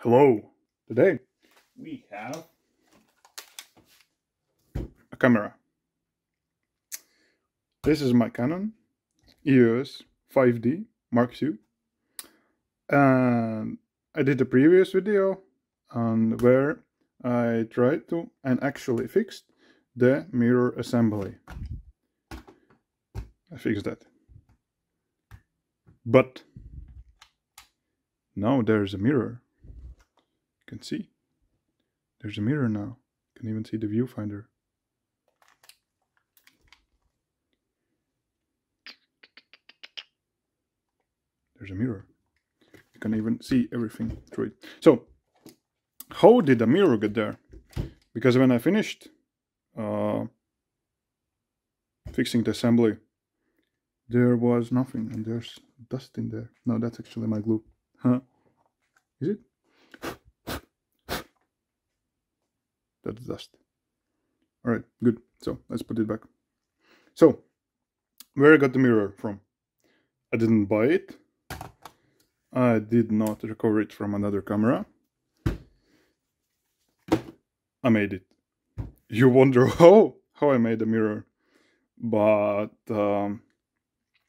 Hello! Today we have a camera. This is my Canon EOS 5D Mark II, and I did a previous video on where I tried to and actually fixed the mirror assembly. I fixed that. But now there's a mirror. You can see. There's a mirror now. You can even see the viewfinder. There's a mirror. You can even see everything through it. So, how did the mirror get there? Because when I finished fixing the assembly, there was nothing, and there's dust in there. No, that's actually my glue. Huh? Is it? That's dust. Alright, good. So, let's put it back. So, where I got the mirror from? I didn't buy it. I did not recover it from another camera. I made it. You wonder how I made the mirror. But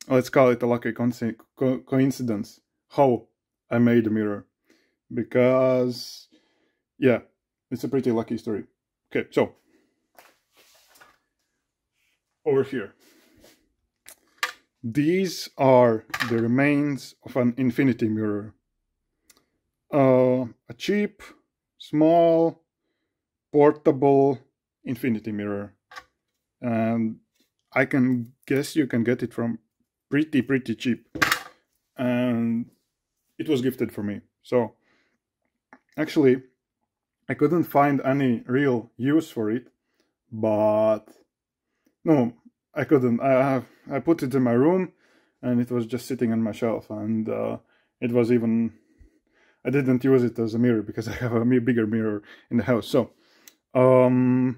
let's call it a lucky coincidence how I made the mirror. Because, yeah, it's a pretty lucky story. Okay, so, over here. These are the remains of an infinity mirror. A cheap, small, portable infinity mirror. And I can guess you can get it from pretty cheap. And it was gifted for me. So, actually, I couldn't find any real use for it. But, no, I couldn't. I put it in my room, and it was just sitting on my shelf, and it was even. I didn't use it as a mirror because I have a bigger mirror in the house. So, the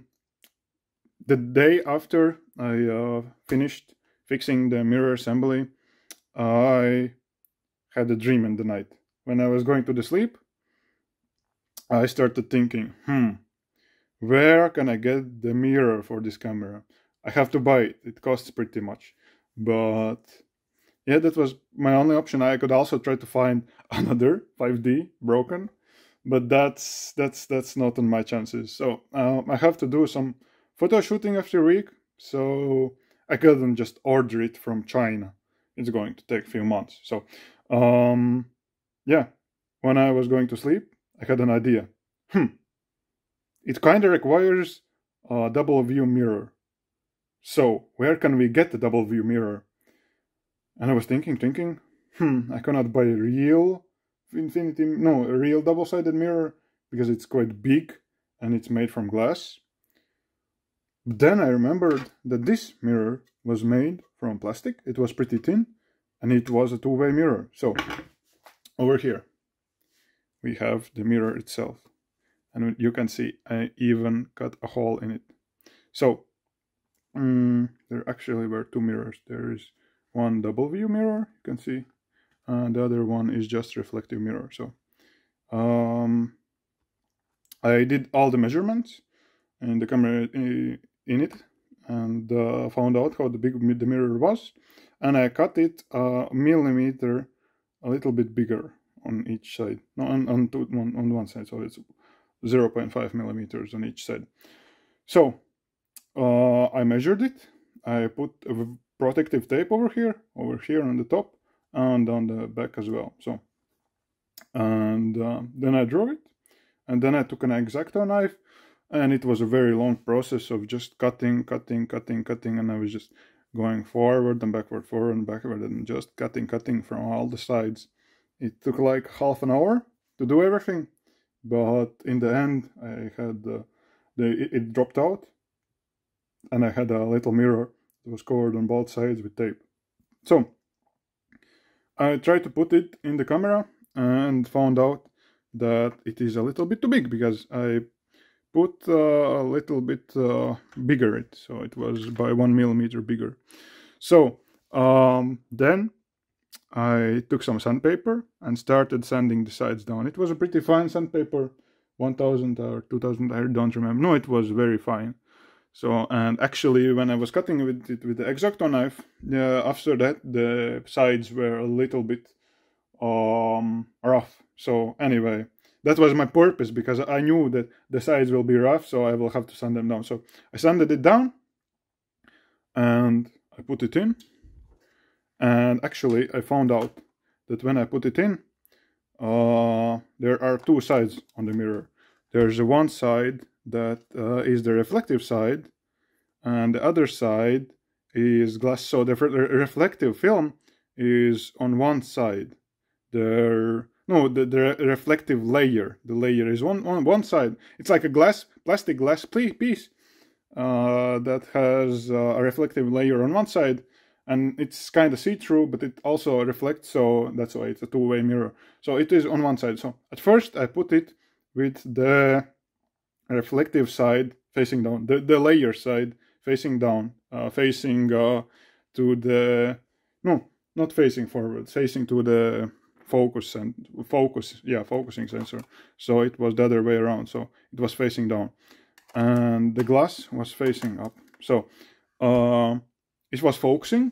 day after I finished fixing the mirror assembly, I had a dream in the night. When I was going to sleep, I started thinking, where can I get the mirror for this camera? I have to buy it. It costs pretty much. But yeah, that was my only option. I could also try to find another 5D broken, but that's not on my chances. So I have to do some photo shooting after a week. So I couldn't just order it from China. It's going to take a few months. So yeah, when I was going to sleep, I had an idea. It kind of requires a double view mirror. So, where can we get the double view mirror? And I was thinking, I cannot buy a real double-sided mirror because it's quite big and it's made from glass. But then I remembered that this mirror was made from plastic. It was pretty thin and it was a two-way mirror. So, over here we have the mirror itself. And you can see I even cut a hole in it. So, there actually were two mirrors. There is one double view mirror, you can see, and the other one is just reflective mirror. So I did all the measurements in the camera in it, and found out how big the mirror was, and I cut it a millimeter, a little bit bigger on each side. No, on one side, so it's 0.5 millimeters on each side. So I measured it. I put a protective tape over here on the top, and on the back as well. So, and then I drew it, and then I took an X-Acto knife, and it was a very long process of just cutting, and I was just going forward and backward, and just cutting from all the sides. It took like half an hour to do everything, but in the end, I had it dropped out. And I had a little mirror that was covered on both sides with tape. So, I tried to put it in the camera and found out that it is a little bit too big because I put a little bit bigger it. So, it was by 1 millimeter bigger. So, then I took some sandpaper and started sanding the sides down. It was a pretty fine sandpaper, 1000 or 2000, I don't remember. No, it was very fine. So, and actually when I was cutting with it with the X-Acto knife, after that the sides were a little bit rough. So anyway, that was my purpose, because I knew that the sides will be rough, so I will have to sand them down. So I sanded it down and I put it in. And actually I found out that when I put it in, there are two sides on the mirror. There's one side that is the reflective side, and the other side is glass. So the reflective film is on one side. The reflective layer. The layer is on one side. It's like a plastic glass piece that has a reflective layer on one side, and it's kind of see-through, but it also reflects, so that's why it's a two-way mirror. So it is on one side. So at first I put it with the reflective side facing down, the layer side facing down, facing to the, no, not facing forward, facing to the focusing sensor. So it was the other way around, so it was facing down and the glass was facing up. So it was focusing,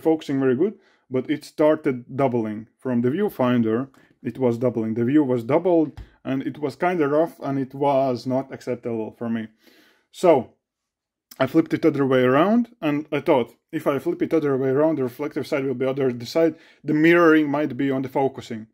focusing very good, but it started doubling from the viewfinder. It was doubling, the view was doubled, and it was kind of rough, and it was not acceptable for me. So I flipped it other way around, and I thought, if I flip it other way around, the reflective side will be other side, the mirroring might be on the focusing.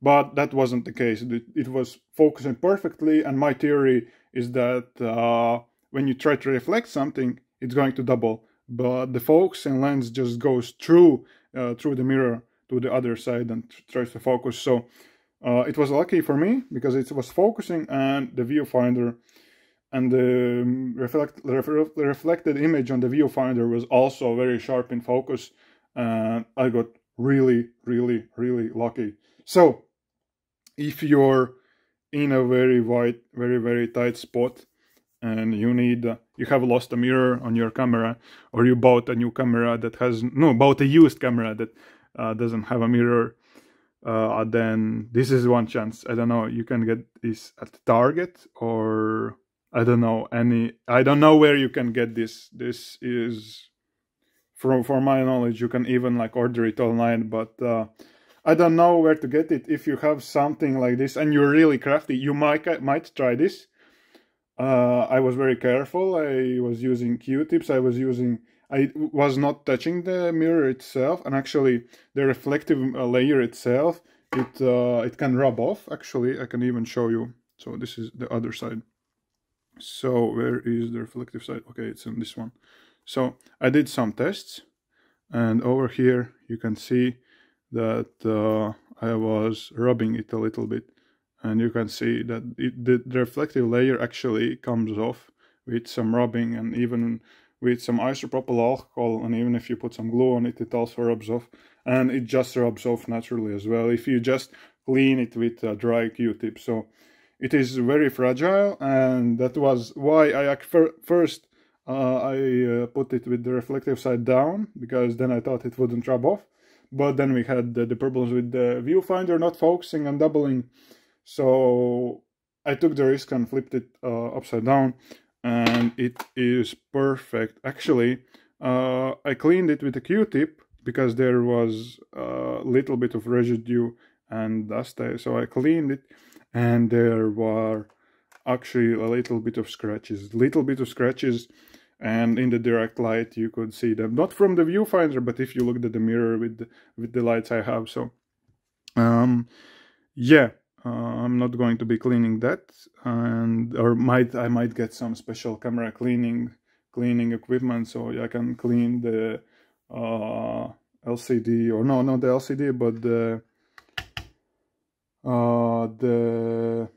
But that wasn't the case. It was focusing perfectly, and my theory is that when you try to reflect something, it's going to double. But the focusing lens just goes through the mirror to the other side and tries to focus. So it was lucky for me, because it was focusing, and the viewfinder and the reflected image on the viewfinder was also very sharp in focus, and I got really, really, really lucky. So if you're in a very wide, very, very tight spot, and you have lost a mirror on your camera, or you bought a new camera that bought a used camera that doesn't have a mirror, then this is one chance. I don't know, you can get this at Target, or I don't know where you can get this. This is, for my knowledge, you can even like order it online, but I don't know where to get it. If you have something like this and you're really crafty, you might try this. I was very careful. I was using Q-tips. I was not touching the mirror itself, and actually the reflective layer itself, it can rub off. Actually, I can even show you. So this is the other side. So where is the reflective side? Okay, it's in this one. So I did some tests, and over here you can see that I was rubbing it a little bit, and you can see that the reflective layer actually comes off with some rubbing, and even with some isopropyl alcohol, and even if you put some glue on it, it also rubs off, and it just rubs off naturally as well if you just clean it with a dry Q-tip. So it is very fragile, and that was why I first put it with the reflective side down, because then I thought it wouldn't rub off. But then we had the problems with the viewfinder not focusing and doubling. So I took the risk and flipped it upside down, and it is perfect. Actually, I cleaned it with a Q-tip because there was a little bit of residue and dust. So I cleaned it, and there were actually a little bit of scratches. And in the direct light you could see them, not from the viewfinder, but if you looked at the mirror with the lights I have. So yeah, I'm not going to be cleaning that, I might get some special camera cleaning equipment, so I can clean the LCD, or no, not the LCD, but the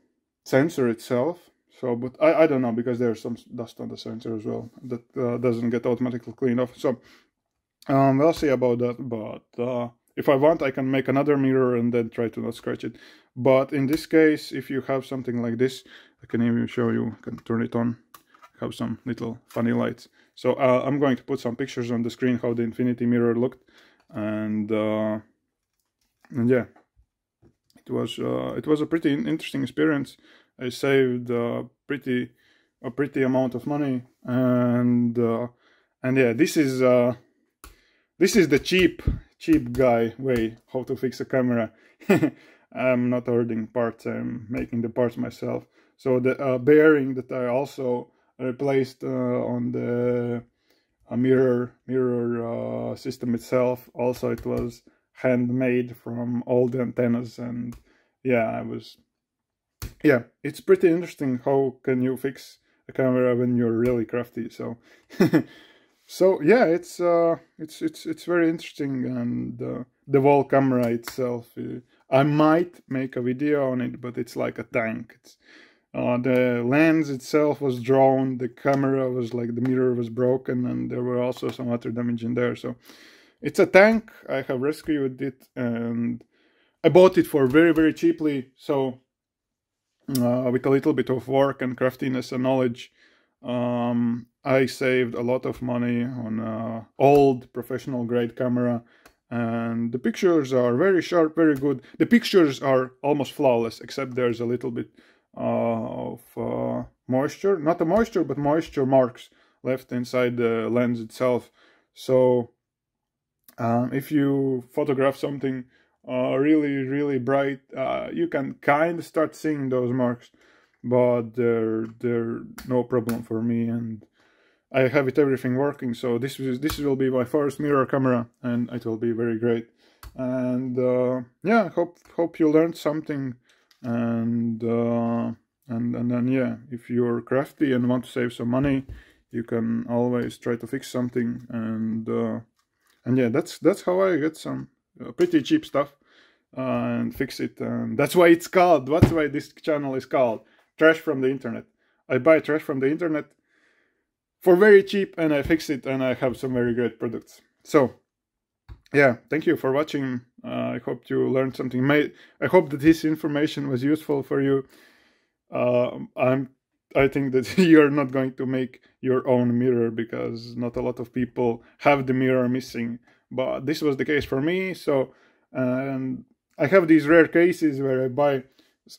sensor itself. So, but I don't know, because there's some dust on the sensor as well that doesn't get automatically cleaned off. So we'll see about that. But if I want, I can make another mirror and then try to not scratch it. But in this case, if you have something like this, I can even show you. I can turn it on. Have some little funny lights. So I'm going to put some pictures on the screen how the infinity mirror looked. and yeah, it was a pretty interesting experience. I saved a pretty amount of money, and yeah, this is the cheap guy way how to fix a camera. I'm not ordering parts, I'm making the parts myself. So the bearing that I also replaced on the mirror system itself, also it was handmade from all the antennas. And yeah, it's pretty interesting how can you fix a camera when you're really crafty. So so yeah, it's very interesting. And the whole camera itself, I might make a video on it, but it's like a tank. It's the lens itself was drawn, the camera was like, the mirror was broken, and there were also some other damage in there. So it's a tank. I have rescued it, and I bought it for very cheaply. So with a little bit of work and craftiness and knowledge, I saved a lot of money on an old professional grade camera, and the pictures are very sharp, very good. The pictures are almost flawless, except there's a little bit of moisture, not a moisture, but moisture marks left inside the lens itself. So if you photograph something really bright, you can kind of start seeing those marks, but they're no problem for me, and I have everything working. So this will be my first mirror camera, and it will be very great. And yeah, hope you learned something. And then yeah, if you're crafty and want to save some money, you can always try to fix something. And yeah, that's how I get some pretty cheap stuff and fix it. And that's why it's called, that's why this channel is called Trash from the Internet. I buy trash from the internet for very cheap, and I fix it, and I have some very great products. So yeah, thank you for watching. I hope you learned something. I hope that this information was useful for you. I think that you're not going to make your own mirror, because not a lot of people have the mirror missing, but this was the case for me. So and I have these rare cases where I buy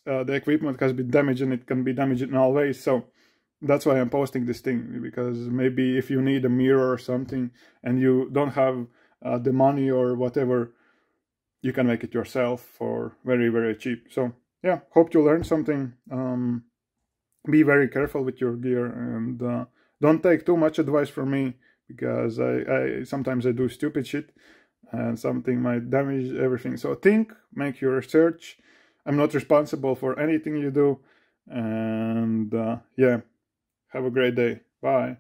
the equipment has been damaged, and it can be damaged in all ways. So that's why I'm posting this thing, because maybe if you need a mirror or something and you don't have the money or whatever, you can make it yourself for very cheap. So yeah, hope you learned something. Be very careful with your gear, and don't take too much advice from me, because I sometimes I do stupid shit and something might damage everything. So think, make your research. I'm not responsible for anything you do. And yeah, have a great day. Bye.